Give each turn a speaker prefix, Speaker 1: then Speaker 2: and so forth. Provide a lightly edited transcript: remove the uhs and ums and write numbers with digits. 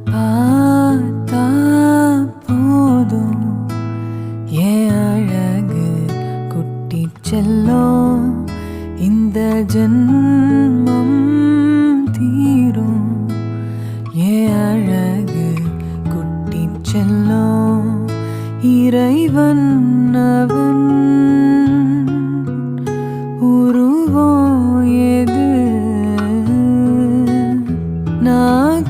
Speaker 1: பார்த்தா போதும் என் அழகு குட்டி செல்லம் இந்த ஜென்மம் தீரும் என் அழகு குட்டி செல்லம் இறைவன் அவன் உருவம் எது நான்